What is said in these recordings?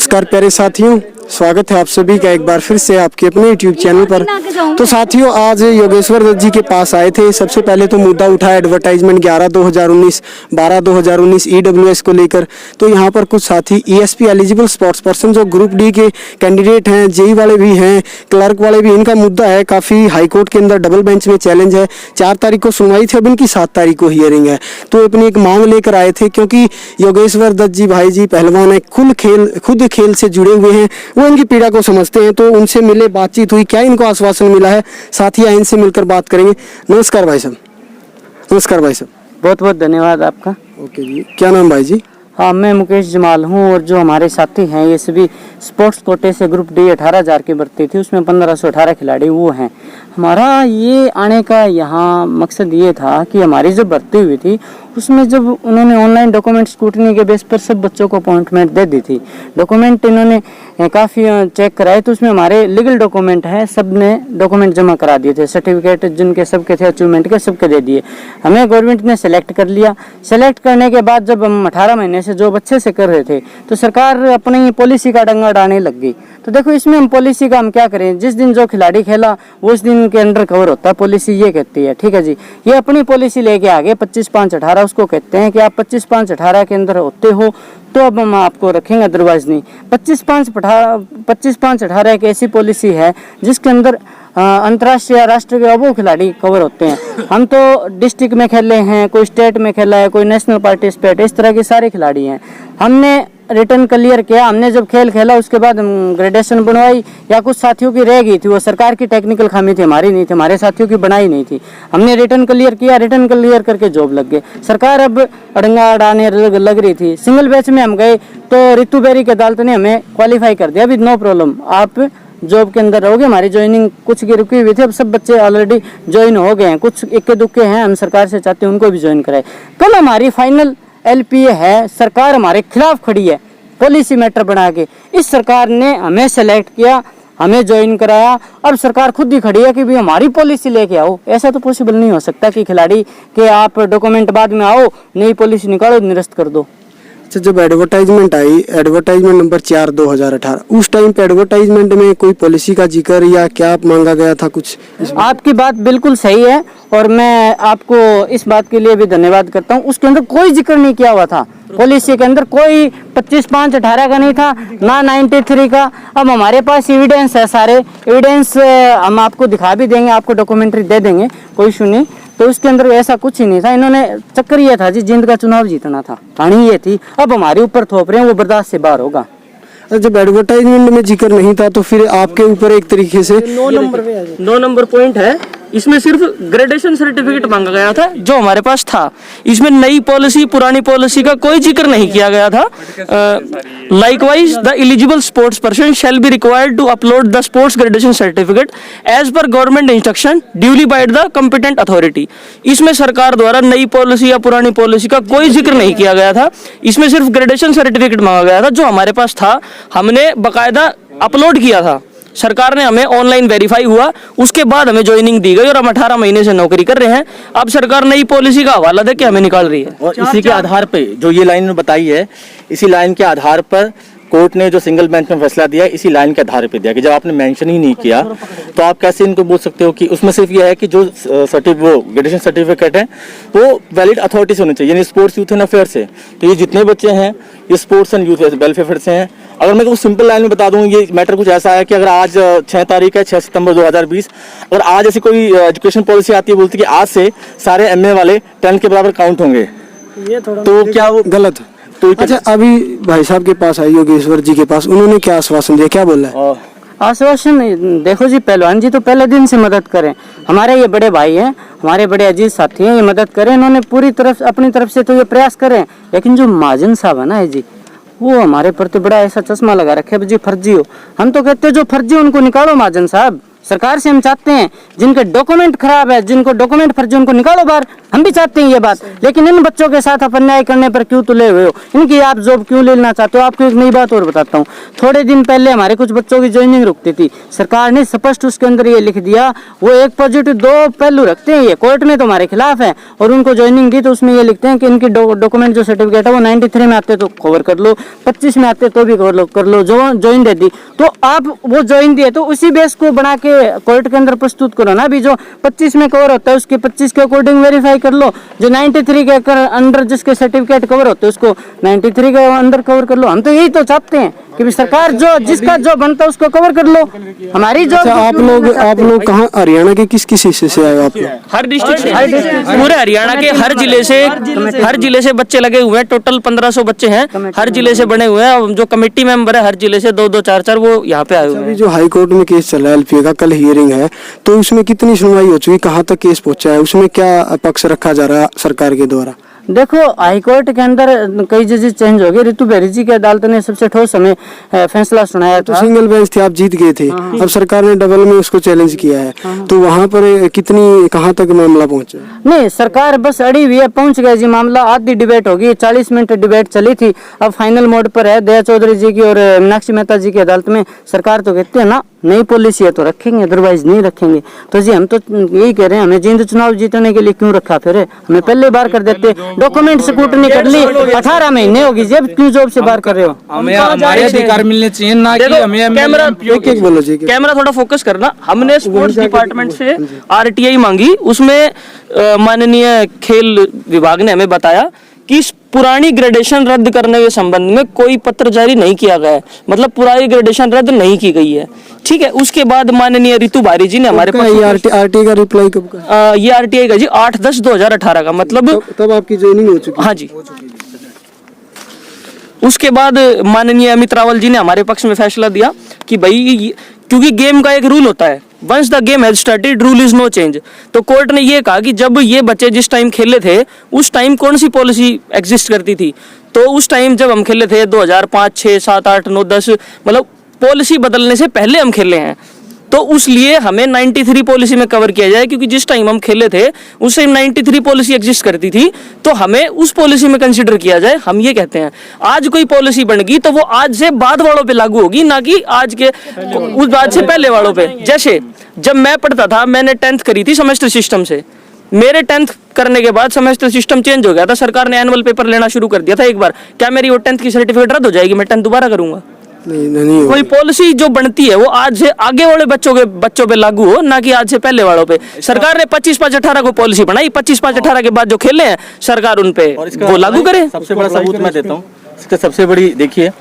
नमस्कार प्यारे साथियों, स्वागत है आप सभी का एक बार फिर से आपके अपने YouTube चैनल पर। तो साथियों, आज योगेश्वर दत्त जी के पास आए थे। सबसे पहले तो मुद्दा उठा एडवर्टाइजमेंट 11/2019 12/2019 EWS को लेकर। तो यहाँ पर कुछ साथी ESP एलिजिबल स्पोर्ट्स पर्सन जो ग्रुप डी के कैंडिडेट हैं, जेई वाले भी हैं, क्लर्क वाले भी, इनका मुद्दा है काफ़ी हाईकोर्ट के अंदर डबल बेंच में चैलेंज है। 4 तारीख को सुनवाई थी, अब इनकी 7 तारीख को हियरिंग है। तो अपनी एक मांग लेकर आए थे, क्योंकि योगेश्वर दत्त जी भाई जी पहलवान है, खुद खेल से जुड़े हुए हैं, वो इनकी पीड़ा को समझते हैं। तो उनसे मिले, बातचीत हुई, क्या इनको आश्वासन मिला है, साथ ही इनसे मिलकर बात करेंगे। नमस्कार भाई साहब। नमस्कार भाई साहब, बहुत बहुत धन्यवाद आपका। ओके जी, क्या नाम भाई जी? हाँ, मैं मुकेश जमाल हूँ और जो हमारे साथी हैं ये सभी स्पोर्ट्स कोटे से ग्रुप डी 18,000 की भर्ती थी, उसमें 1518 खिलाड़ी वो हैं। हमारा ये आने का यहाँ मकसद ये था कि हमारी जो भर्ती हुई थी उसमें जब उन्होंने ऑनलाइन डॉक्यूमेंट स्क्रूटनी के बेस पर सब बच्चों को अपॉइंटमेंट दे दी थी, डॉक्यूमेंट इन्होंने काफ़ी चेक कराए, तो उसमें हमारे लीगल डॉक्यूमेंट है, सब ने डॉक्यूमेंट जमा करा दिए थे, सर्टिफिकेट जिनके सबके थे अचीवमेंट के सबके दे दिए। हमें गवर्नमेंट ने सेलेक्ट कर लिया। सेलेक्ट करने के बाद जब हम 18 महीने से जॉब अच्छे से कर रहे थे तो सरकार अपनी पॉलिसी का डंगा डालने लग गई। तो देखो, इसमें हम पॉलिसी का हम क्या करें, जिस दिन जो खिलाड़ी खेला वो उस दिन के अंडर कवर होता है, पॉलिसी ये कहती है। ठीक है जी, ये अपनी पॉलिसी लेके आगे 25/5/18 उसको कहते हैं कि आप 25/5/18 के अंदर होते हो तो अब हम आपको रखेंगे, अदरवाइज नहीं। 25/5/18 एक ऐसी पॉलिसी है जिसके अंदर अंतर्राष्ट्रीय या राष्ट्रीय के अबो खिलाड़ी कवर होते हैं। हम तो डिस्ट्रिक्ट में खेले हैं, कोई स्टेट में खेला है, कोई नेशनल पार्टिसिपेट, इस तरह के सारे खिलाड़ी हैं। हमने रिटर्न क्लियर किया, हमने जब खेल खेला उसके बाद हम ग्रेडेशन बनवाई, या कुछ साथियों की रह गई थी, वो सरकार की टेक्निकल खामी थी, हमारी नहीं थी, हमारे साथियों की बनाई नहीं थी। हमने रिटर्न क्लियर किया, रिटर्न क्लियर करके जॉब लग गए। सरकार अब अड़ंगा अड़ाने लग रही थी। सिंगल बैच में हम गए तो रितु बेरी की अदालत ने हमें क्वालिफाई कर दिया, अभी नो प्रॉब्लम, आप जॉब के अंदर रहोगे। हमारी ज्वाइनिंग कुछ की रुकी हुई थी, अब सब बच्चे ऑलरेडी ज्वाइन हो गए हैं, कुछ इक्के दुक्के हैं, हम सरकार से चाहते हैं उनको भी ज्वाइन कराए। कल हमारी फाइनल LPA है, सरकार हमारे खिलाफ खड़ी है पॉलिसी मैटर बना के। इस सरकार ने हमें सेलेक्ट किया, हमें ज्वाइन कराया, अब सरकार खुद ही खड़ी है कि भी हमारी पॉलिसी लेके आओ। ऐसा तो पॉसिबल नहीं हो सकता कि खिलाड़ी के आप डॉक्यूमेंट बाद में आओ, नई पॉलिसी निकालो, निरस्त कर दो। अच्छा, जब एडवर्टाइजमेंट आई, एडवर्टाइजमेंट नंबर 4/2018, उस टाइम पे एडवर्टाइजमेंट में कोई पॉलिसी का जिक्र या क्या मांगा गया था कुछ? आपकी बात बिल्कुल सही है और मैं आपको इस बात के लिए भी धन्यवाद करता हूँ। उसके अंदर कोई जिक्र नहीं किया हुआ था, पॉलिसी के अंदर कोई 25/5/18 का नहीं था, ना 93 का। अब हमारे पास एविडेंस है, सारे एविडेंस हम आपको दिखा भी देंगे, आपको डॉक्यूमेंट्री दे देंगे, कोई इशू नहीं। तो उसके अंदर ऐसा कुछ ही नहीं था। इन्होंने चक्कर ये था जी, जिंद का चुनाव जीतना था, कहानी ये थी। अब हमारे ऊपर थोप रहे हैं, वो बर्दाश्त से बाहर होगा। जब एडवर्टाइजमेंट में जिक्र नहीं था तो फिर आपके ऊपर एक तरीके से 9 नंबर पॉइंट है, इसमें सिर्फ ग्रेडेशन सर्टिफिकेट मांगा गया था जो हमारे पास था। इसमें नई पॉलिसी पुरानी पॉलिसी का कोई जिक्र नहीं किया गया था। Likewise the eligible sports person shall be required to upload the sports gradation certificate as per government instruction duly by the competent authority. इसमें सरकार द्वारा नई पॉलिसी या पुरानी पॉलिसी का कोई जिक्र नहीं किया गया था। इसमें सिर्फ ग्रेडेशन सर्टिफिकेट मांगा गया था जो हमारे पास था, हमने बाकायदा अपलोड किया था। सरकार ने हमें ऑनलाइन वेरीफाई हुआ, उसके बाद हमें ज्वाइनिंग दी गई और हम 18 महीने से नौकरी कर रहे हैं। अब सरकार नई पॉलिसी का हवाला दे के हमें निकाल रही है। और इसी के आधार पे जो ये लाइन में बताई है, इसी लाइन के आधार पर कोर्ट ने जो सिंगल बेंच में फैसला दिया, इसी लाइन के आधार पे दिया कि जब आपने मेंशन ही नहीं किया तो आप कैसे इनको बोल सकते हो कि उसमें सिर्फ ये है कि जो ग्रेजुएशन सर्टिफिकेट है वो वैलिड अथॉरिटी से होनी चाहिए, यानी स्पोर्ट्स यूथ एंड अफेयर से। तो ये जितने बच्चे हैं ये स्पोर्ट्स एंड यूथ वेलफेयर से हैं। अगर मैं कुछ सिंपल लाइन में बता दूं, ये मैटर कुछ ऐसा है कि अगर आज 6 तारीख है, 6 सितंबर 2020, अगर आज ऐसी कोई एजुकेशन पॉलिसी आती है बोलती है कि आज से सारे MA वाले 10 के बराबर काउंट होंगे, तो क्या वो गलत है? तो अच्छा, अभी भाई साहब के पास आई, योगेश्वर जी के पास, उन्होंने क्या आश्वासन दिया, क्या बोला है? आश्वासन देखो जी, पहलवान जी तो पहले दिन से मदद करें, हमारे ये बड़े भाई हैं, हमारे बड़े अजीज साथी हैं, ये मदद करें। इन्होंने पूरी तरफ अपनी तरफ से तो ये प्रयास करें, लेकिन जो महाजन साहब है ना जी, वो हमारे प्रति बड़ा ऐसा चश्मा लगा रखे जी, फर्जी हो। हम तो कहते हैं जो फर्जी उनको निकालो महाजन साहब, सरकार से हम चाहते हैं जिनके डॉक्यूमेंट खराब है, जिनको डॉक्यूमेंट फर्जी, उनको निकालो बाहर। हम भी चाहते हैं ये बात, लेकिन इन बच्चों के साथ आप अन्याय करने पर क्यों तुले हुए हो? इनकी आप जॉब क्यों लेना चाहते हो? आपको एक नई बात और बताता हूँ। थोड़े दिन पहले हमारे कुछ बच्चों की ज्वाइनिंग रुकती थी, सरकार ने स्पष्ट उसके अंदर ये लिख दिया, वो एक पॉजिटिव दो पहलू रखते हैं, ये कोर्ट में तो हमारे खिलाफ है, और उनको ज्वाइनिंग दी तो उसमें ये लिखते हैं कि इनकी डॉक्यूमेंट जो सर्टिफिकेट है वो 93 में आते तो कवर कर लो, 25 में आते तो भी कर लो, जो ज्वाइन दे दी तो आप वो ज्वाइन दिए तो उसी बेस को बना के कोर्ट के अंदर प्रस्तुत करो ना। अभी जो 25 में कवर होता है उसके 25 के अकॉर्डिंग वेरीफाई कर लो, जो 93 के अंडर जिसके सर्टिफिकेट कवर होते हैं उसको 93 के अंदर कवर कर लो। हम तो यही तो चाहते हैं कि सरकार जो जिसका जो बनता है उसको कवर कर लो। हमारी जो आप लोग कहाँ, हरियाणा के किस किस हिस्से से आए हो आप लोग? हर डिस्ट्रिक्ट से, पूरे हरियाणा के हर जिले से बच्चे लगे हुए हैं। टोटल 1500 बच्चे हैं, हर जिले से बने हुए हैं। जो कमेटी मेंबर है हर जिले से 2-2 4-4 वो यहाँ पे आए हुए हैं। अभी जो हाई कोर्ट में केस चल रहा है एलपीए का, कल हियरिंग है, तो उसमें कितनी सुनवाई हो चुकी, कहाँ तक केस पहुंचा है, उसमें क्या पक्ष रखा जा रहा है सरकार के द्वारा? देखो, हाईकोर्ट के अंदर कई जजेस चेंज हो गए। रितु बेरी जी की अदालत ने सबसे ठोस हमें फैसला सुनाया तो था। सिंगल बेंच थे, आप जीत गए थे, अब सरकार ने डबल में उसको चैलेंज किया है, तो वहाँ पर कितनी, कहाँ तक मामला पहुंचा? नहीं, सरकार बस अड़ी हुई है, पहुंच गया जी मामला। आधी डिबेट होगी, 40 मिनट डिबेट चली थी, अब फाइनल मोड पर है। दया चौधरी जी की और मीनाक्षी मेहता जी की अदालत में सरकार तो कहते हैं ना नई पॉलिसी है तो रखेंगे, अदरवाइज नहीं रखेंगे। तो जी हम तो यही कह रहे हैं, हमें जींद चुनाव जीतने के लिए क्यों रखा? फिर हमें पहले बार कर देते, डॉक्यूमेंट स्कूटनी कर ली, 18 महीने होगी, जब क्यों जॉब से बार कर रहे हो? हमें हमारे अधिकार मिलने चाहिए ना कि हमें कैमरा थोड़ा फोकस करना। हमने स्पोर्ट्स डिपार्टमेंट से आरटीआई मांगी, उसमें माननीय खेल विभाग ने हमें बताया कि पुरानी ग्रेडेशन रद्द करने के संबंध में कोई पत्र जारी नहीं किया गया है, मतलब पुरानी ग्रेडेशन रद्द नहीं की गई है। ठीक है, उसके बाद माननीय रितु बारी जी ने हमारे पास आरटीआई का रिप्लाई कब का? ये आरटीआई का जी 8/10/2018 का, मतलब तब आपकी ज्वाइनिंग हो चुकी? हाँ जी। उसके बाद माननीय अमित रावल जी ने हमारे पक्ष में फैसला दिया कि भाई, क्योंकि गेम का एक रूल होता है, once the game has started rule is no change. तो कोर्ट ने ये कहा कि जब ये बच्चे जिस टाइम खेले थे उस टाइम कौन सी पॉलिसी एग्जिस्ट करती थी, तो उस टाइम जब हम खेले थे 2005, 6, 7, 8, 9, 10, मतलब पॉलिसी बदलने से पहले हम खेले हैं, तो उस लिए हमें 93 पॉलिसी में कवर किया जाए, क्योंकि जिस टाइम हम खेले थे उस टाइम 93 पॉलिसी एग्जिस्ट करती थी, तो हमें उस पॉलिसी में कंसीडर किया जाए। हम ये कहते हैं आज कोई पॉलिसी बन गई तो वो आज से बाद वालों पे लागू होगी, ना कि आज से पहले वालों पे। जैसे जब मैं पढ़ता था, मैंने 10th करी थी सेमेस्टर सिस्टम से, मेरे 10th करने के बाद सेमेस्टर सिस्टम चेंज हो गया था, सरकार ने एनुअल पेपर लेना शुरू कर दिया था एक बार। क्या मेरी वो 10th की सर्टिफिकेट रद्द हो जाएगी? मैं 10th दोबारा करूंगा? नहीं कोई पॉलिसी जो बनती है वो आज से आगे वाले बच्चों पे लागू हो, ना कि आज से पहले वालों पे। सरकार ने 25/5/18 को पॉलिसी बनाई, 25/5/18 के बाद जो खेले हैं सरकार उन पे वो लागू करे। सबसे बड़ा सबूत मैं देता हूँ, इसका सबसे बड़ी देखिए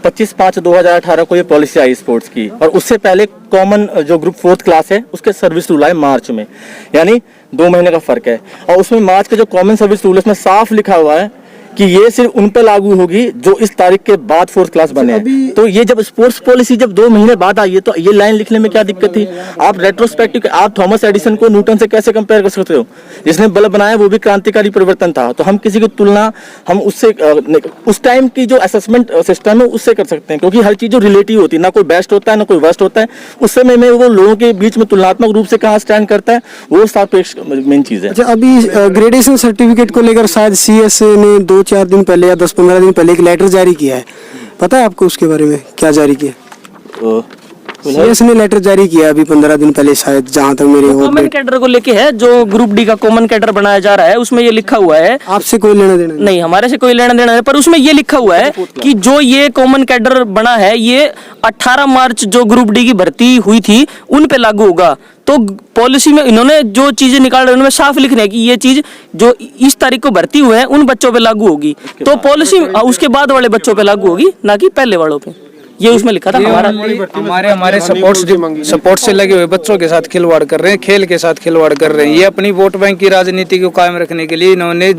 25/5/2018 को ये पॉलिसी आई स्पोर्ट्स की, और उससे पहले कॉमन जो ग्रुप 4th क्लास है उसके सर्विस रूल आए मार्च में, यानी 2 महीने का फर्क है। और उसमें मार्च के जो कॉमन सर्विस रूल है उसमें साफ लिखा हुआ है कि ये सिर्फ उन पे लागू होगी जो इस तारीख के बाद 4th क्लास बने हैं। तो ये जब स्पोर्ट्स पॉलिसी जब 2 महीने बाद आई है तो ये लाइन लिखने में क्या दिक्कत थी? आप रेट्रोस्पेक्टिव, आप थॉमस एडिसन को न्यूटन से कैसे कंपेयर कर सकते हो? जिसने बल्ब बनाया वो भी क्रांतिकारी परिवर्तन था, तो हम किसी की तुलना हम उससे उस टाइम की जो असेसमेंट सिस्टम है उससे कर सकते हैं, क्योंकि हर चीज जो रिलेटिव होती है, ना कोई बेस्ट होता है ना कोई वर्स्ट होता है। उस समय में वो लोगों के बीच में तुलनात्मक रूप से कहाँ स्टैंड करता है, वो सापेक्ष मेन चीज है। अच्छा, अभी ग्रेडेशन सर्टिफिकेट को लेकर शायद सीएसए ने 2-4 दिन पहले या 10-15 दिन पहले एक लेटर जारी किया है, पता है आपको उसके बारे में? क्या जारी किया? सीएस ने लेटर जारी किया अभी 15 दिन पहले शायद, जहां तक मेरे कॉमन कैडर को लेके है, जो ग्रुप डी का कॉमन कैडर बनाया जा रहा है उसमें ये लिखा हुआ है। आपसे कोई लेना देना नहीं, हमारे से कोई लेना देना नहीं, पर उसमें ये लिखा हुआ है कि जो ये कॉमन कैडर बना है ये 18 मार्च जो ग्रुप डी की भर्ती हुई थी उन पे लागू होगा। तो पॉलिसी में इन्होंने जो चीजें निकाल रहे हैं उनमें साफ लिखना है कि ये चीज जो इस तारीख को भर्ती हुए हैं उन बच्चों पे लागू होगी, तो पॉलिसी उसके बाद वाले बच्चों पे लागू होगी, ना कि पहले वालों पे। ये उसमें लिखा था। हमारे सपोर्ट से लगे हुए बच्चों के साथ खिलवाड़ कर रहे हैं, खेल के साथ खिलवाड़ कर रहे हैं। ये अपनी वोट बैंक की राजनीति को कायम रखने के लिए इन्होंने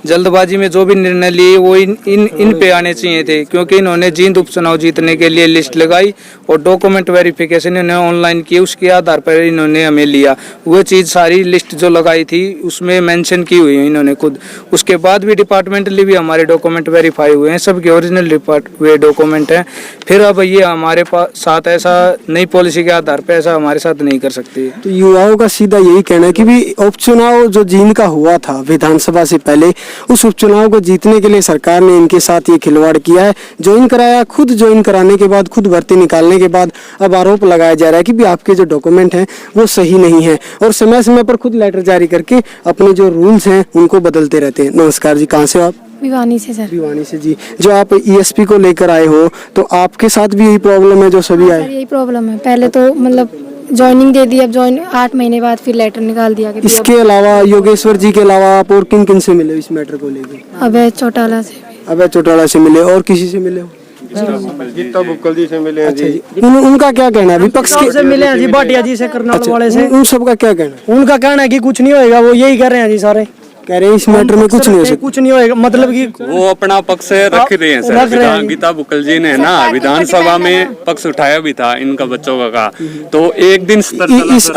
जल्दबाजी में जो भी निर्णय लिए वो इन पे आने चाहिए थे, क्योंकि इन्होंने जींद उपचुनाव जीतने के लिए लिस्ट लगाई और डॉक्यूमेंट वेरिफिकेशन इन्होंने ऑनलाइन की, उसके आधार पर इन्होंने हमें लिया। वो चीज़ सारी लिस्ट जो लगाई थी उसमें मेंशन की हुई है इन्होंने खुद। उसके बाद भी डिपार्टमेंटली भी हमारे डॉक्यूमेंट वेरीफाई हुए हैं, सबके ओरिजिनल डॉक्यूमेंट हैं। फिर सुविधा भाई ये हमारे साथ ऐसा नई पॉलिसी के आधार पे ऐसा हमारे साथ नहीं कर सकती। तो युवाओं का सीधा यही कहना है कि भी उपचुनाव जो जींद का हुआ था विधानसभा से पहले, उस उपचुनाव को जीतने के लिए सरकार ने इनके साथ ये खिलवाड़ किया है, ज्वाइन कराया, खुद ज्वाइन कराने के बाद, खुद भर्ती निकालने के बाद अब आरोप लगाया जा रहा है कि भी आपके जो डॉक्यूमेंट हैं वो सही नहीं है, और समय समय पर खुद लेटर जारी करके अपने जो रूल्स हैं उनको बदलते रहते हैं। नमस्कार जी, कहाँ से आप? भिवानी से सर। भिवानी से जी। जो आप ईएसपी को लेकर आए हो, तो आपके साथ भी यही प्रॉब्लम है जो सभी आए? सर यही प्रॉब्लम है, पहले तो मतलब ज्वाइनिंग दे दी, अब ज्वाइन 8 महीने बाद फिर लेटर निकाल दिया कि इसके अलावा योगेश्वर जी के अलावा आप और किन किन से मिले इस मैटर को लेकर? अभय चौटाला से। अभय चौटाला से मिले, और किसी से मिले हो? गीता बुक्कल जी से मिले हैं अच्छा जी। जी। उनका क्या कहना है? विपक्ष के से मिले हैं जी, भाटिया जी से, करनाल वाले से। उन सबका क्या कहना है? उनका कहना है कि कुछ नहीं होएगा, वो यही कह रहे हैं जी सारे, कह रहे हैं इस मैटर में कुछ नहीं हो सकता। कुछ नहीं होएगा, मतलब कि वो अपना पक्ष रख रहे हैं सर। गीता बुक्कल जी ने ना विधानसभा में पक्ष उठाया भी था इनका बच्चों का तो एक दिन इस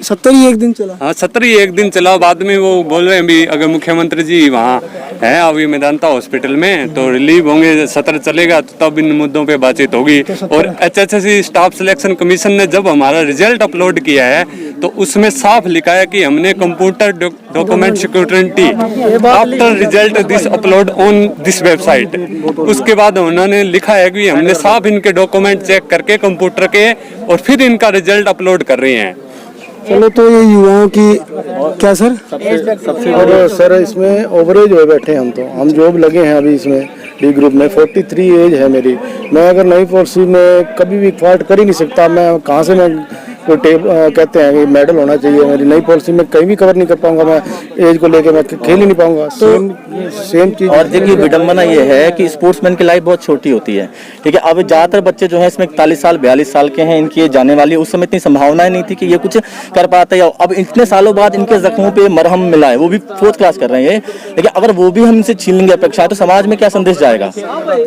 70 ही एक दिन चला। हाँ 70 ही एक दिन चला। बाद में वो बोल रहे हैं भी अगर मुख्यमंत्री जी वहाँ है अभी मेदांता हॉस्पिटल में तो रिलीव होंगे, सत्र चलेगा तो तब इन मुद्दों पे बातचीत होगी। और HSSC स्टाफ सिलेक्शन कमीशन ने जब हमारा रिजल्ट अपलोड किया है तो उसमें साफ लिखा है कि हमने computer document security after result this upload on this website. उसके बाद उन्होंने लिखा है कि हमने साफ इनके डॉक्यूमेंट चेक करके कंप्यूटर के और फिर इनका रिजल्ट अपलोड कर रहे हैं। चलो, तो ये युवाओं की क्या सर? सबसे बड़ा सर इसमें ओवरेज हुए बैठे हम, तो हम जॉब लगे हैं अभी इसमें डी ग्रुप में। 43 एज है मेरी। मैं अगर नई पॉलिसी में कभी भी फाल्ट कर ही नहीं सकता। मैं कहाँ से मैं कोई कहते हैं कि मेडल होना चाहिए, मेरी नई पॉलिसी में कहीं भी कवर नहीं कर पाऊंगा। मैं एज को लेके मैं खेल ही नहीं पाऊंगा। सेम चीज। और देखिए विडम्बना ये है कि स्पोर्ट्समैन की लाइफ बहुत छोटी होती है, ठीक है। अब ज्यादातर बच्चे जो हैं इसमें 41 साल 42 साल के हैं, इनकी एज जाने वाली है। उस समय इतनी संभावनाएं नहीं थी कि ये कुछ कर पाते हैं। अब इतने सालों बाद इनके जख्मों पे मरहम मिला है, वो भी 4th क्लास कर रहे हैं। लेकिन अगर वो भी हमसे छीन लेंगे अपेक्षा, तो समाज में क्या संदेश जाएगा?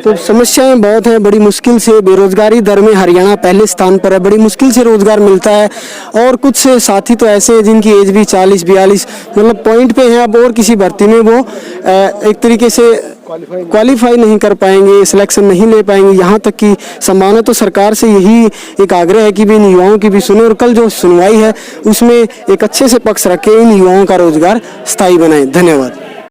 तो समस्याएं बहुत हैं, बड़ी मुश्किल से बेरोजगारी दर में हरियाणा पहले स्थान पर है, बड़ी मुश्किल से रोजगार मिलता है। और कुछ साथी तो ऐसे हैं जिनकी एज भी 40-42 मतलब पॉइंट पे है। अब और किसी भर्ती में वो एक तरीके से क्वालिफाई नहीं कर पाएंगे, सिलेक्शन नहीं ले पाएंगे। यहाँ तक की संभावना। तो सरकार से यही एक आग्रह है कि भी इन युवाओं की भी सुने, और कल जो सुनवाई है उसमें एक अच्छे से पक्ष रखे इन युवाओं का रोजगार स्थायी बनाए। धन्यवाद।